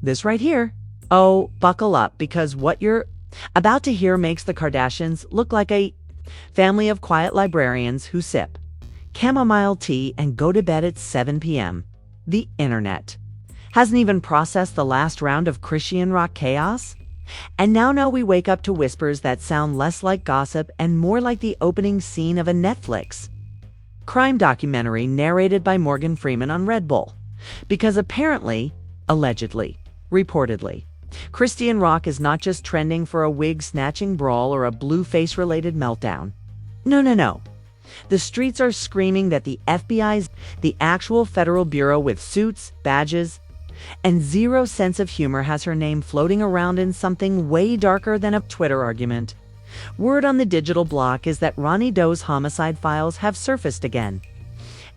This right here. Oh, buckle up, because what you're about to hear makes the Kardashians look like a family of quiet librarians who sip chamomile tea and go to bed at 7 p.m. The internet hasn't even processed the last round of Chrisean Rock chaos. And now we wake up to whispers that sound less like gossip and more like the opening scene of a Netflix crime documentary narrated by Morgan Freeman on Red Bull. Because apparently, allegedly, reportedly, Chrisean Rock is not just trending for a wig-snatching brawl or a Blueface-related meltdown. No. The streets are screaming that the FBI's, the actual federal bureau with suits, badges, and zero sense of humor, has her name floating around in something way darker than a Twitter argument. Word on the digital block is that Ronny Doe's homicide files have surfaced again.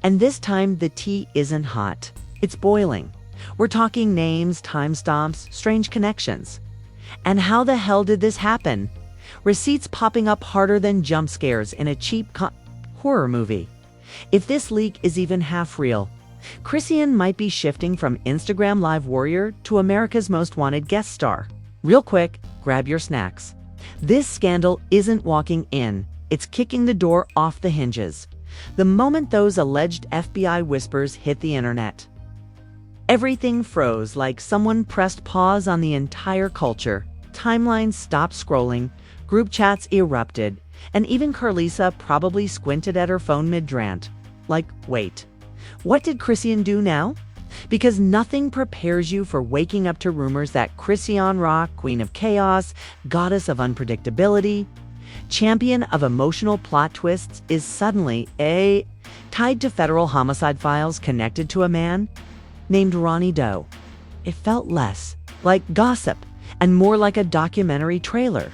And this time the tea isn't hot. It's boiling. We're talking names, timestamps, strange connections. And how the hell did this happen? Receipts popping up harder than jump scares in a cheap horror movie. If this leak is even half real, Chrisean might be shifting from Instagram Live warrior to America's Most Wanted guest star. Real quick, grab your snacks. This scandal isn't walking in, it's kicking the door off the hinges. The moment those alleged FBI whispers hit the internet, everything froze like someone pressed pause on the entire culture. Timelines stopped scrolling, group chats erupted, and even Carlisa probably squinted at her phone mid-rant. Like, wait, what did Chrisean do now? Because nothing prepares you for waking up to rumors that Chrisean Rock, queen of chaos, goddess of unpredictability, champion of emotional plot twists, is suddenly tied to federal homicide files connected to a man named Ronny Doe. It felt less like gossip and more like a documentary trailer,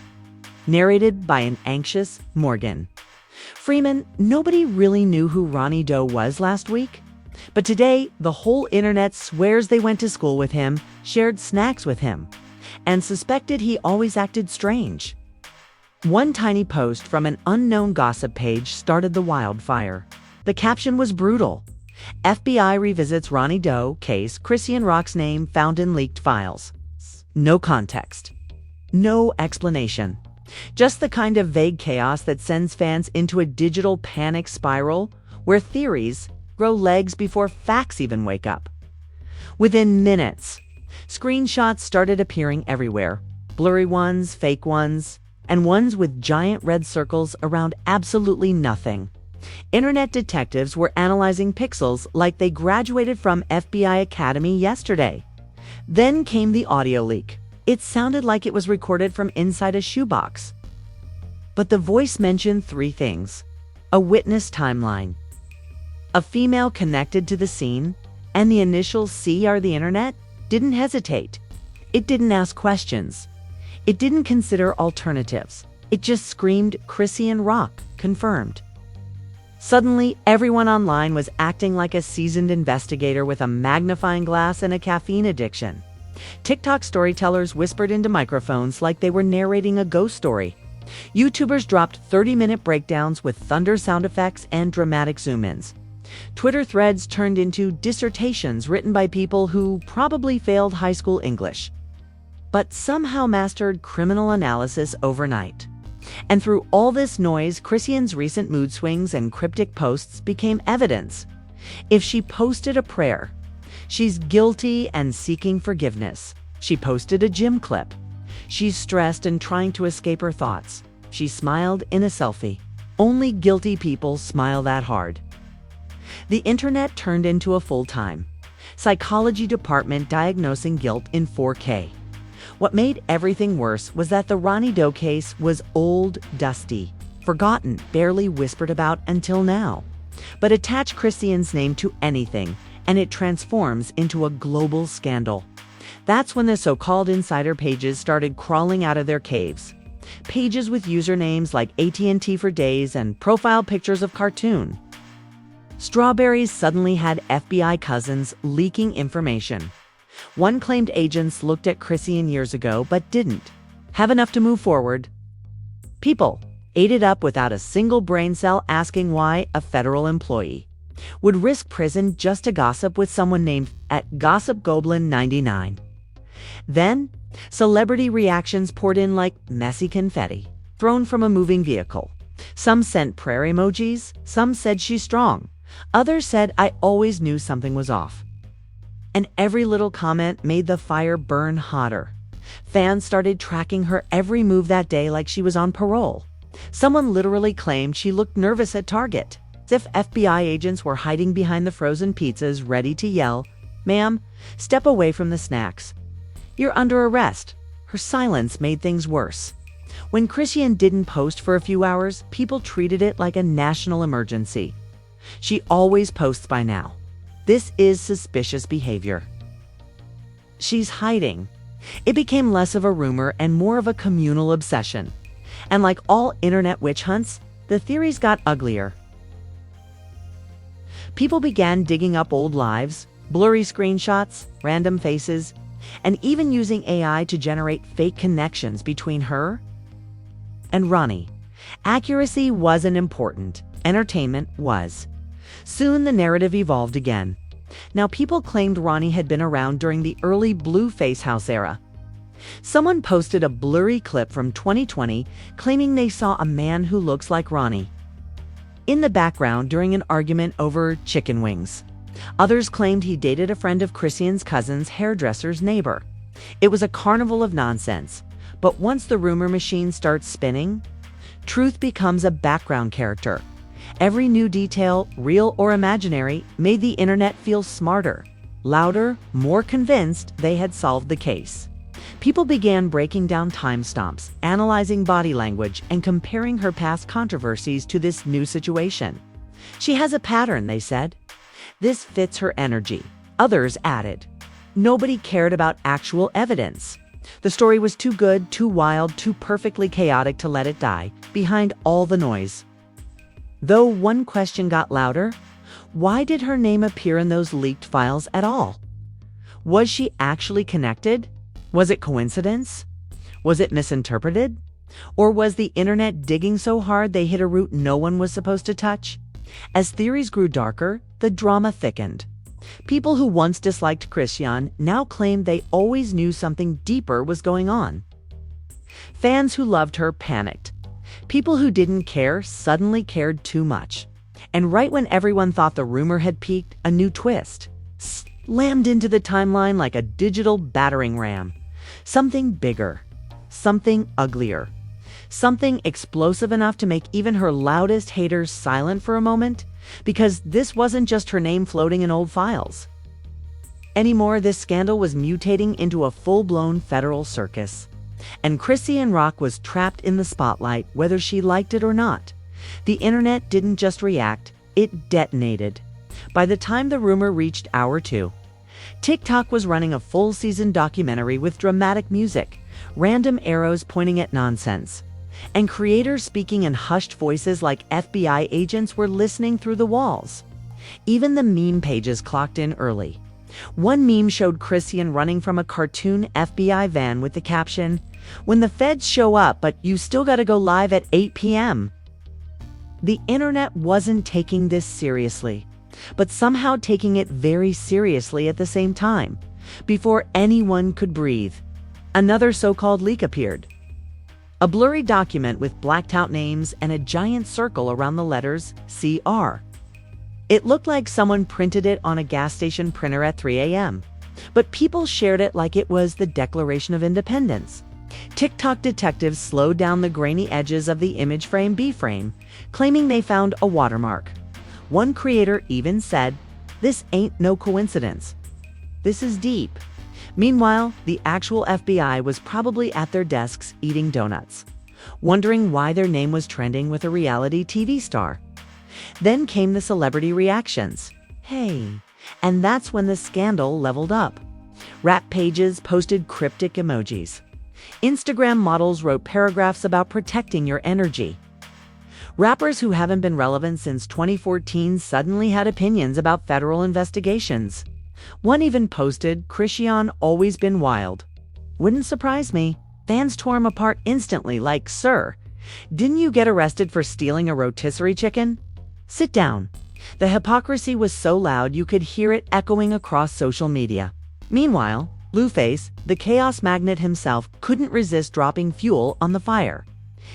narrated by an anxious Morgan Freeman. Nobody really knew who Ronny Doe was last week. But today, the whole internet swears they went to school with him, shared snacks with him, and suspected he always acted strange. One tiny post from an unknown gossip page started the wildfire. The caption was brutal. FBI revisits Ronny Doe case, Chrisean Rock's name found in leaked files. No context. No explanation. Just the kind of vague chaos that sends fans into a digital panic spiral where theories grow legs before facts even wake up. Within minutes, screenshots started appearing everywhere. Blurry ones, fake ones, and ones with giant red circles around absolutely nothing. Internet detectives were analyzing pixels like they graduated from FBI Academy yesterday. Then came the audio leak. It sounded like it was recorded from inside a shoebox. But the voice mentioned three things: a witness timeline, a female connected to the scene, and the initials CR. The internet didn't hesitate. It didn't ask questions. It didn't consider alternatives. It just screamed Chrisean Rock, confirmed. Suddenly, everyone online was acting like a seasoned investigator with a magnifying glass and a caffeine addiction. TikTok storytellers whispered into microphones like they were narrating a ghost story. YouTubers dropped 30-minute breakdowns with thunder sound effects and dramatic zoom-ins. Twitter threads turned into dissertations written by people who probably failed high school English, but somehow mastered criminal analysis overnight. And through all this noise, Chrisean's recent mood swings and cryptic posts became evidence. If she posted a prayer, she's guilty and seeking forgiveness. She posted a gym clip, she's stressed and trying to escape her thoughts. She smiled in a selfie. Only guilty people smile that hard. The internet turned into a full-time psychology department diagnosing guilt in 4K. What made everything worse was that the Ronny Doe case was old, dusty, forgotten, barely whispered about until now. But attach Chrisean's name to anything, and it transforms into a global scandal. That's when the so-called insider pages started crawling out of their caves. Pages with usernames like AT&T for days and profile pictures of cartoon. Strawberries suddenly had FBI cousins leaking information. One claimed agents looked at Chrisean years ago but didn't have enough to move forward. People ate it up without a single brain cell asking why a federal employee would risk prison just to gossip with someone named at Gossip Goblin 99. Then, celebrity reactions poured in like messy confetti, thrown from a moving vehicle. Some sent prayer emojis, some said she's strong. Others said I always knew something was off. And every little comment made the fire burn hotter. Fans started tracking her every move that day like she was on parole. Someone literally claimed she looked nervous at Target, as if FBI agents were hiding behind the frozen pizzas ready to yell, "Ma'am, step away from the snacks. You're under arrest." Her silence made things worse. When Chrisean didn't post for a few hours, people treated it like a national emergency. She always posts by now. This is suspicious behavior. She's hiding. It became less of a rumor and more of a communal obsession. And like all internet witch hunts, the theories got uglier. People began digging up old lives, blurry screenshots, random faces, and even using AI to generate fake connections between her and Ronny. Accuracy wasn't important. Entertainment was. Soon the narrative evolved again. Now people claimed Ronny had been around during the early Blue Face House era. Someone posted a blurry clip from 2020 claiming they saw a man who looks like Ronny in the background during an argument over chicken wings. Others claimed he dated a friend of Chrisean's cousin's hairdresser's neighbor. It was a carnival of nonsense. But once the rumor machine starts spinning, truth becomes a background character. Every new detail, real or imaginary, made the internet feel smarter, louder, more convinced they had solved the case. People began breaking down timestamps, analyzing body language, and comparing her past controversies to this new situation. She has a pattern, they said. This fits her energy. Others added. Nobody cared about actual evidence. The story was too good, too wild, too perfectly chaotic to let it die behind all the noise. Though one question got louder, why did her name appear in those leaked files at all? Was she actually connected? Was it coincidence? Was it misinterpreted? Or was the internet digging so hard they hit a root no one was supposed to touch? As theories grew darker, the drama thickened. People who once disliked Chrisean now claimed they always knew something deeper was going on. Fans who loved her panicked. People who didn't care suddenly cared too much. And right when everyone thought the rumor had peaked, a new twist slammed into the timeline like a digital battering ram. Something bigger. Something uglier. Something explosive enough to make even her loudest haters silent for a moment, because this wasn't just her name floating in old files. Anymore, this scandal was mutating into a full-blown federal circus. And Chrisean Rock was trapped in the spotlight, whether she liked it or not. The internet didn't just react, it detonated. By the time the rumor reached hour 2, TikTok was running a full-season documentary with dramatic music, random arrows pointing at nonsense. And creators speaking in hushed voices like FBI agents were listening through the walls. Even the meme pages clocked in early. One meme showed Chrisean running from a cartoon FBI van with the caption, "When the feds show up, but you still gotta go live at 8 p.m. The internet wasn't taking this seriously, but somehow taking it very seriously at the same time. Before anyone could breathe, another so-called leak appeared. A blurry document with blacked out names and a giant circle around the letters CR. It looked like someone printed it on a gas station printer at 3 a.m., but people shared it like it was the Declaration of Independence. TikTok detectives slowed down the grainy edges of the image frame B-frame, claiming they found a watermark. One creator even said, "This ain't no coincidence. This is deep." Meanwhile, the actual FBI was probably at their desks eating donuts, wondering why their name was trending with a reality TV star. Then came the celebrity reactions. Hey, and that's when the scandal leveled up. Rap pages posted cryptic emojis. Instagram models wrote paragraphs about protecting your energy. Rappers who haven't been relevant since 2014 suddenly had opinions about federal investigations. One even posted, "Chrisean always been wild." Wouldn't surprise me. Fans tore him apart instantly like, "Sir, didn't you get arrested for stealing a rotisserie chicken? Sit down." The hypocrisy was so loud you could hear it echoing across social media. Meanwhile, Blueface, the chaos magnet himself, couldn't resist dropping fuel on the fire.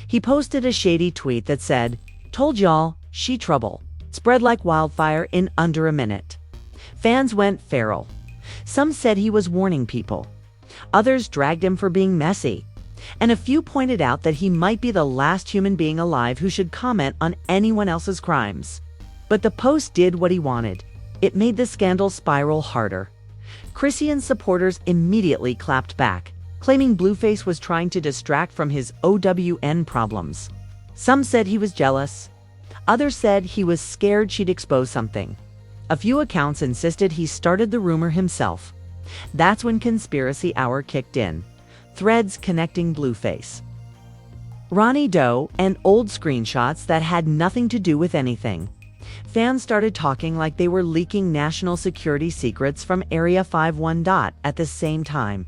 He posted a shady tweet that said, "Told y'all, she trouble." Spread like wildfire in under a minute. Fans went feral. Some said he was warning people. Others dragged him for being messy. And a few pointed out that he might be the last human being alive who should comment on anyone else's crimes. But the post did what he wanted. It made the scandal spiral harder. Chrisean supporters immediately clapped back, claiming Blueface was trying to distract from his OWN problems. Some said he was jealous. Others said he was scared she'd expose something. A few accounts insisted he started the rumor himself. That's when Conspiracy Hour kicked in. Threads connecting Blueface, Ronny Doe, and old screenshots that had nothing to do with anything. Fans started talking like they were leaking national security secrets from Area 51. At the same time,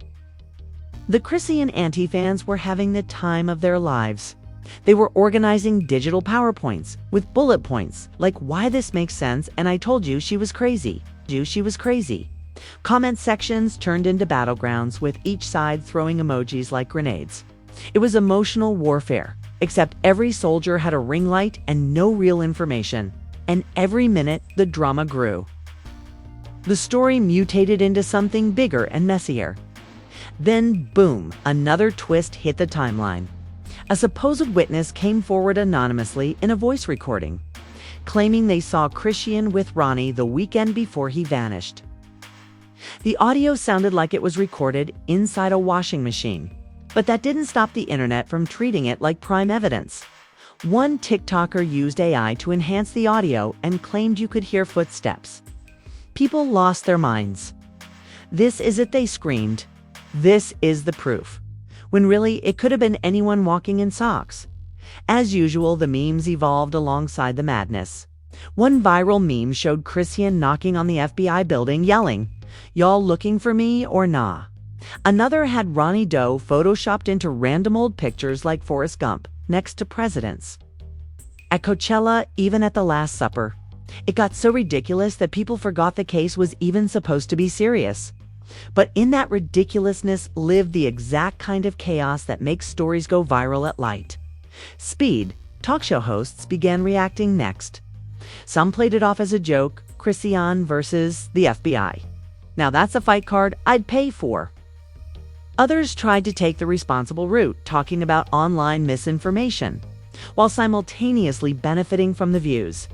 the Chrisean anti-fans were having the time of their lives. They were organizing digital PowerPoints with bullet points like why this makes sense and I told you she was crazy. Comment sections turned into battlegrounds with each side throwing emojis like grenades. It was emotional warfare, except every soldier had a ring light and no real information. And every minute the drama grew. The story mutated into something bigger and messier. Then, boom, another twist hit the timeline. A supposed witness came forward anonymously in a voice recording, claiming they saw Chrisean with Ronny the weekend before he vanished. The audio sounded like it was recorded inside a washing machine, but that didn't stop the internet from treating it like prime evidence. One TikToker used AI to enhance the audio and claimed you could hear footsteps. People lost their minds. "This is it," they screamed. "This is the proof." When really, it could have been anyone walking in socks. As usual, the memes evolved alongside the madness. One viral meme showed Chrisean knocking on the FBI building, yelling, "Y'all looking for me or nah?" Another had Ronny Doe photoshopped into random old pictures like Forrest Gump, next to presidents. At Coachella, even at the Last Supper, it got so ridiculous that people forgot the case was even supposed to be serious. But in that ridiculousness lived the exact kind of chaos that makes stories go viral at light. Speed, talk show hosts, began reacting next. Some played it off as a joke, Chrisean versus the FBI. Now that's a fight card I'd pay for. Others tried to take the responsible route, talking about online misinformation, while simultaneously benefiting from the views.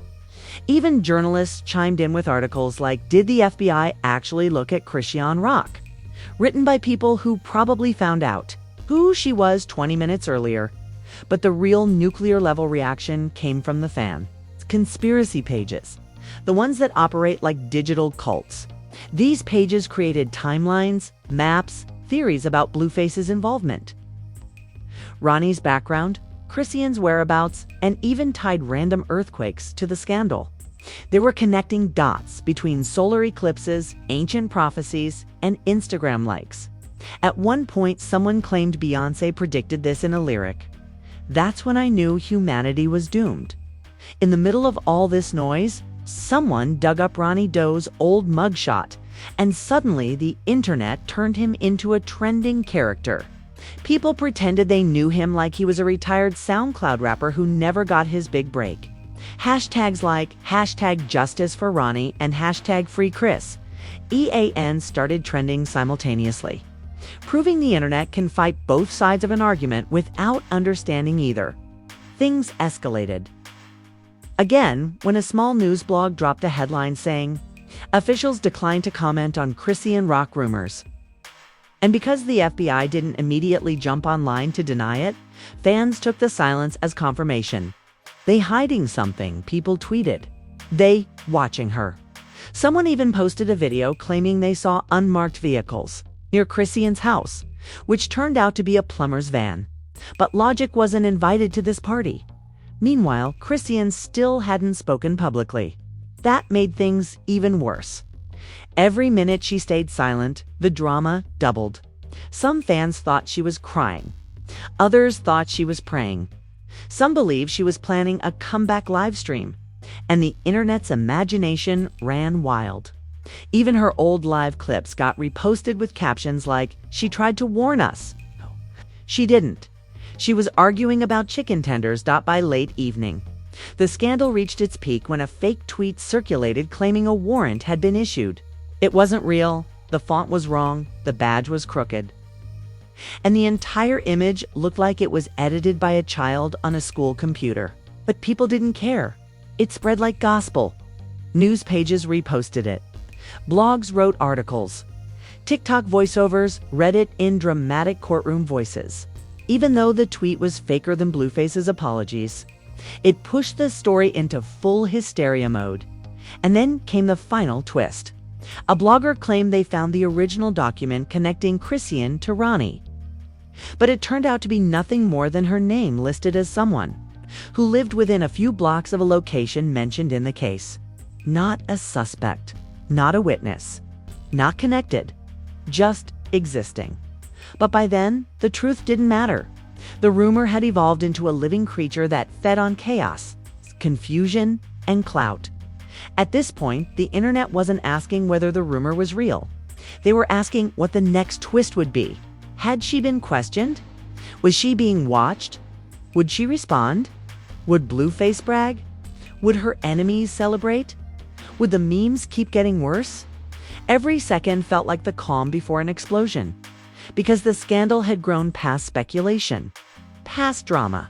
Even journalists chimed in with articles like, "Did the FBI actually look at Chrisean Rock?" written by people who probably found out who she was 20 minutes earlier. But the real nuclear-level reaction came from the fan. Conspiracy pages, the ones that operate like digital cults. These pages created timelines, maps, theories about Blueface's involvement, Ronny's background, Chrisean's whereabouts, and even tied random earthquakes to the scandal. They were connecting dots between solar eclipses, ancient prophecies, and Instagram likes. At one point, someone claimed Beyoncé predicted this in a lyric. That's when I knew humanity was doomed. In the middle of all this noise, someone dug up Ronny Doe's old mugshot, and suddenly the internet turned him into a trending character. People pretended they knew him like he was a retired SoundCloud rapper who never got his big break. Hashtags like #Justice for Ronny and #FreeChris EAN started trending simultaneously, proving the internet can fight both sides of an argument without understanding either. Things escalated. Again, when a small news blog dropped a headline saying, "Officials declined to comment on Chrisean Rock rumors." And because the FBI didn't immediately jump online to deny it, fans took the silence as confirmation. "They hiding something," people tweeted. "They watching her." Someone even posted a video claiming they saw unmarked vehicles near Chrisean's house, which turned out to be a plumber's van. But Logic wasn't invited to this party. Meanwhile, Chrisean still hadn't spoken publicly. That made things even worse. Every minute she stayed silent, the drama doubled. Some fans thought she was crying. Others thought she was praying. Some believed she was planning a comeback live stream. And the internet's imagination ran wild. Even her old live clips got reposted with captions like, "She tried to warn us." She didn't. She was arguing about chicken tenders by late evening. The scandal reached its peak when a fake tweet circulated claiming a warrant had been issued. It wasn't real, the font was wrong, the badge was crooked. And the entire image looked like it was edited by a child on a school computer. But people didn't care. It spread like gospel. News pages reposted it. Blogs wrote articles. TikTok voiceovers read it in dramatic courtroom voices. Even though the tweet was faker than Blueface's apologies, it pushed the story into full hysteria mode. And then came the final twist. A blogger claimed they found the original document connecting Chrisean to Ronny. But it turned out to be nothing more than her name listed as someone who lived within a few blocks of a location mentioned in the case. Not a suspect, not a witness, not connected, just existing. But by then, the truth didn't matter. The rumor had evolved into a living creature that fed on chaos, confusion, and clout. At this point, the internet wasn't asking whether the rumor was real. They were asking what the next twist would be. Had she been questioned? Was she being watched? Would she respond? Would Blueface brag? Would her enemies celebrate? Would the memes keep getting worse? Every second felt like the calm before an explosion, because the scandal had grown past speculation, past drama,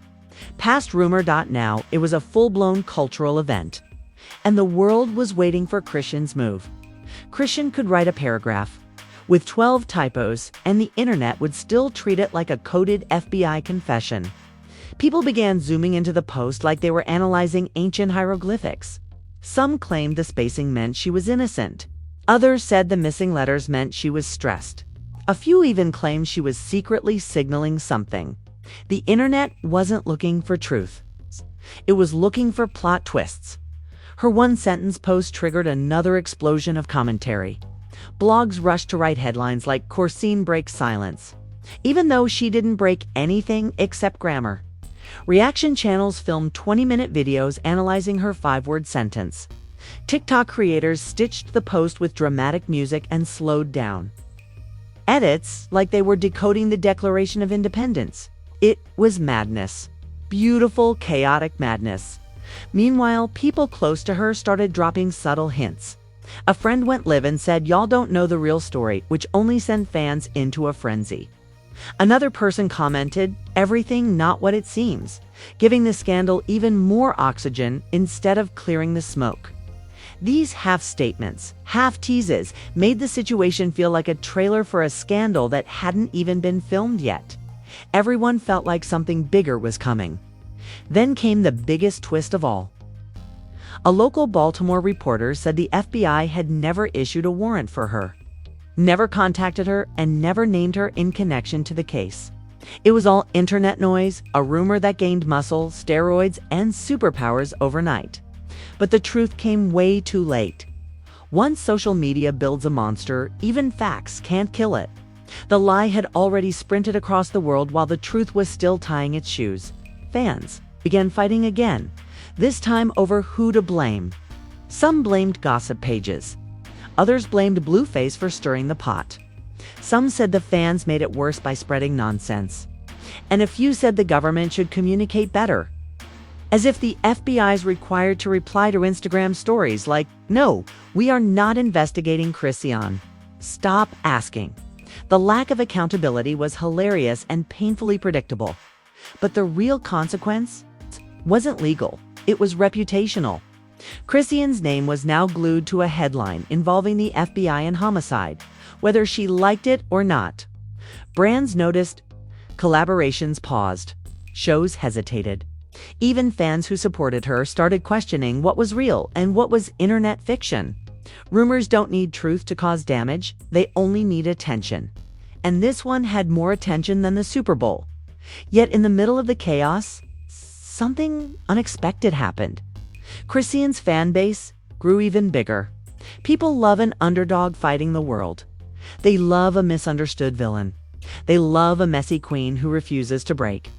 past rumor. Now it was a full-blown cultural event. And the world was waiting for Chrisean's move. Chrisean could write a paragraph with 12 typos, and the internet would still treat it like a coded FBI confession. People began zooming into the post like they were analyzing ancient hieroglyphics. Some claimed the spacing meant she was innocent. Others said the missing letters meant she was stressed. A few even claimed she was secretly signaling something. The internet wasn't looking for truth. It was looking for plot twists. Her one-sentence post triggered another explosion of commentary. Blogs rushed to write headlines like "Chrisean breaks silence," even though she didn't break anything except grammar. Reaction channels filmed 20-minute videos analyzing her 5-word sentence. TikTok creators stitched the post with dramatic music and slowed down edits like they were decoding the Declaration of Independence. It was madness. Beautiful, chaotic madness. Meanwhile, people close to her started dropping subtle hints. A friend went live and said, "Y'all don't know the real story," which only sent fans into a frenzy. Another person commented, "Everything not what it seems," giving the scandal even more oxygen instead of clearing the smoke. These half-statements, half-teases, made the situation feel like a trailer for a scandal that hadn't even been filmed yet. Everyone felt like something bigger was coming. Then came the biggest twist of all. A local Baltimore reporter said the FBI had never issued a warrant for her, never contacted her, and never named her in connection to the case. It was all internet noise, a rumor that gained muscle, steroids, and superpowers overnight. But the truth came way too late. Once social media builds a monster, even facts can't kill it. The lie had already sprinted across the world while the truth was still tying its shoes. Fans began fighting again, this time over who to blame. Some blamed gossip pages. Others blamed Blueface for stirring the pot. Some said the fans made it worse by spreading nonsense. And a few said the government should communicate better. As if the FBI is required to reply to Instagram stories like, "No, we are not investigating Chrisean." Stop asking. The lack of accountability was hilarious and painfully predictable. But the real consequence wasn't legal. It was reputational. Chrisean's name was now glued to a headline involving the FBI and homicide, whether she liked it or not. Brands noticed, collaborations paused, shows hesitated. Even fans who supported her started questioning what was real and what was internet fiction. Rumors don't need truth to cause damage, they only need attention. And this one had more attention than the Super Bowl. Yet in the middle of the chaos, something unexpected happened. Chrisean's fan base grew even bigger. People love an underdog fighting the world. They love a misunderstood villain. They love a messy queen who refuses to break.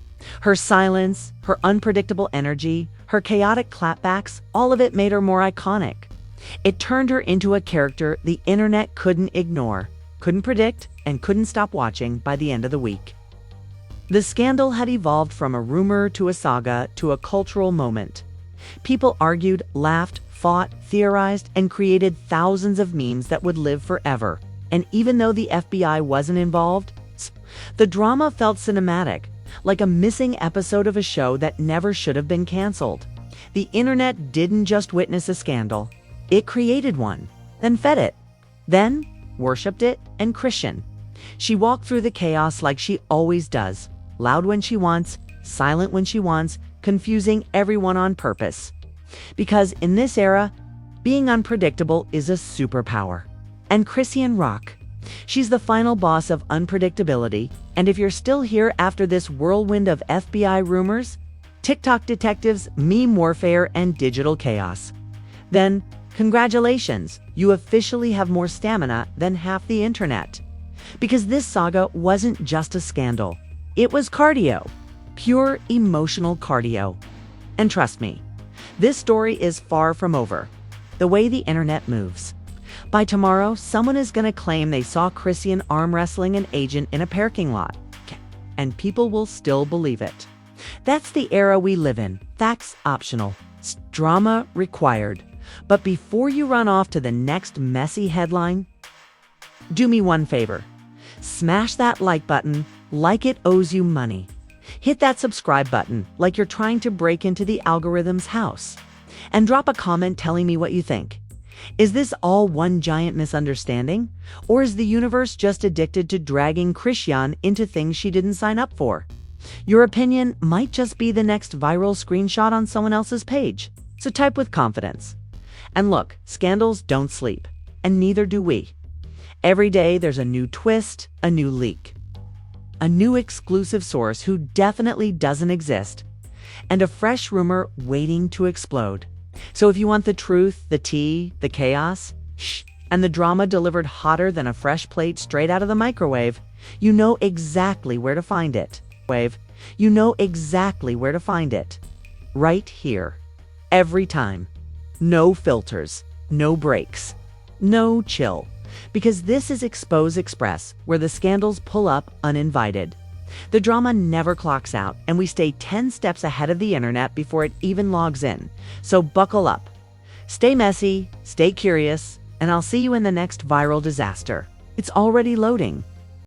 Her silence, her unpredictable energy, her chaotic clapbacks, all of it made her more iconic. It turned her into a character the internet couldn't ignore, couldn't predict, and couldn't stop watching by the end of the week. The scandal had evolved from a rumor to a saga to a cultural moment. People argued, laughed, fought, theorized, and created thousands of memes that would live forever. And even though the FBI wasn't involved, the drama felt cinematic, like a missing episode of a show that never should have been canceled. The internet didn't just witness a scandal, it created one, then fed it, then worshipped it and Chrisean. She walked through the chaos like she always does, loud when she wants, silent when she wants, confusing everyone on purpose. Because in this era, being unpredictable is a superpower. And Chrisean Rock, she's the final boss of unpredictability, and if you're still here after this whirlwind of FBI rumors, TikTok detectives, meme warfare, and digital chaos, then congratulations, you officially have more stamina than half the internet. Because this saga wasn't just a scandal, it was cardio, pure emotional cardio. And trust me, this story is far from over. The way the internet moves. By tomorrow, someone is going to claim they saw Chrisean arm wrestling an agent in a parking lot, and people will still believe it. That's the era we live in. Facts optional, drama required. But before you run off to the next messy headline, do me one favor. Smash that like button like it owes you money. Hit that subscribe button like you're trying to break into the algorithm's house. And drop a comment telling me what you think. Is this all one giant misunderstanding? Or is the universe just addicted to dragging Chrisean into things she didn't sign up for? Your opinion might just be the next viral screenshot on someone else's page. So type with confidence. And look, scandals don't sleep, and neither do we. Every day there's a new twist, a new leak, a new exclusive source who definitely doesn't exist, and a fresh rumor waiting to explode. So if you want the truth, the tea, the chaos, and the drama delivered hotter than a fresh plate straight out of the microwave, you know exactly where to find it. You know exactly where to find it. Right here. Every time. No filters, no breaks, no chill. Because this is Expose Express, where the scandals pull up uninvited. The drama never clocks out, and we stay 10 steps ahead of the internet before it even logs in. So buckle up. Stay messy, stay curious, and I'll see you in the next viral disaster. It's already loading.